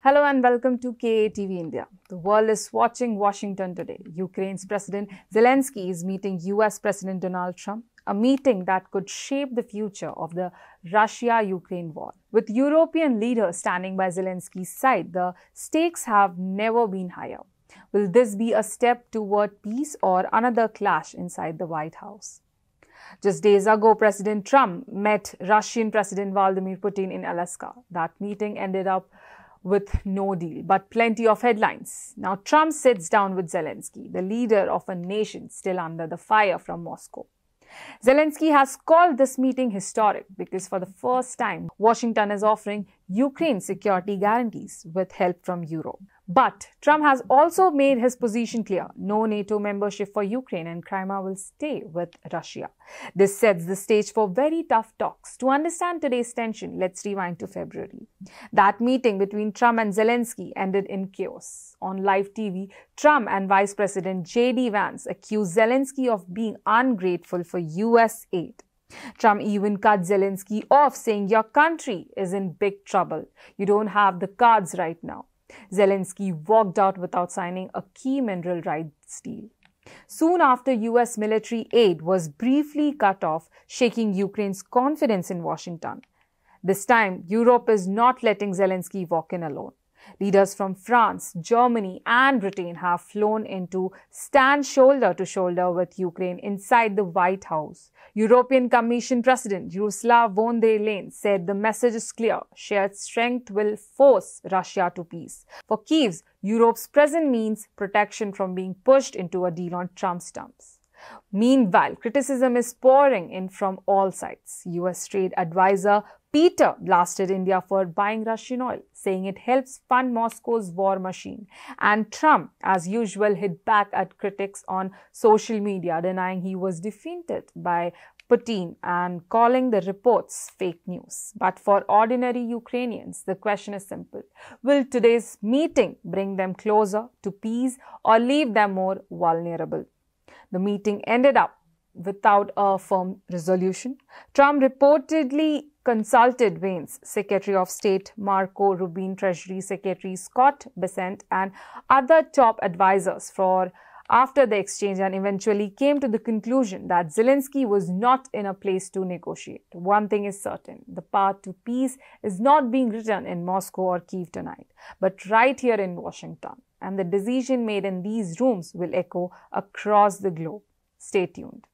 Hello and welcome to KATV India. The world is watching Washington today. Ukraine's President Zelenskyy is meeting US President Donald Trump, a meeting that could shape the future of the Russia-Ukraine war. With European leaders standing by Zelenskyy's side, the stakes have never been higher. Will this be a step toward peace or another clash inside the White House? Just days ago, President Trump met Russian President Vladimir Putin in Alaska. That meeting ended up with no deal, but plenty of headlines. Now Trump sits down with Zelenskyy, the leader of a nation still under the fire from Moscow. Zelenskyy has called this meeting historic because for the first time, Washington is offering Ukraine security guarantees with help from Europe. But Trump has also made his position clear. No NATO membership for Ukraine and Crimea will stay with Russia. This sets the stage for very tough talks. To understand today's tension, let's rewind to February. That meeting between Trump and Zelenskyy ended in chaos. On live TV, Trump and Vice President J.D. Vance accused Zelenskyy of being ungrateful for US aid. Trump even cut Zelenskyy off, saying, "Your country is in big trouble. You don't have the cards right now." Zelenskyy walked out without signing a key mineral rights deal. Soon after, US military aid was briefly cut off, shaking Ukraine's confidence in Washington. This time, Europe is not letting Zelenskyy walk in alone. Leaders from France, Germany and Britain have flown in to stand shoulder to shoulder with Ukraine inside the White House. European Commission President Ursula von der Leyen said the message is clear: shared strength will force Russia to peace. For Kyiv, Europe's presence means protection from being pushed into a deal on Trump's terms. Meanwhile, criticism is pouring in from all sides. US trade advisor Peter blasted India for buying Russian oil, saying it helps fund Moscow's war machine. And Trump, as usual, hit back at critics on social media, denying he was defeated by Putin and calling the reports fake news. But for ordinary Ukrainians, the question is simple. Will today's meeting bring them closer to peace or leave them more vulnerable? The meeting ended up without a firm resolution. Trump reportedly consulted Vance, Secretary of State Marco Rubio, Treasury Secretary Scott Bessent, and other top advisors after the exchange, and eventually came to the conclusion that Zelenskyy was not in a place to negotiate. One thing is certain: the path to peace is not being written in Moscow or Kyiv tonight, but right here in Washington. And the decision made in these rooms will echo across the globe. Stay tuned.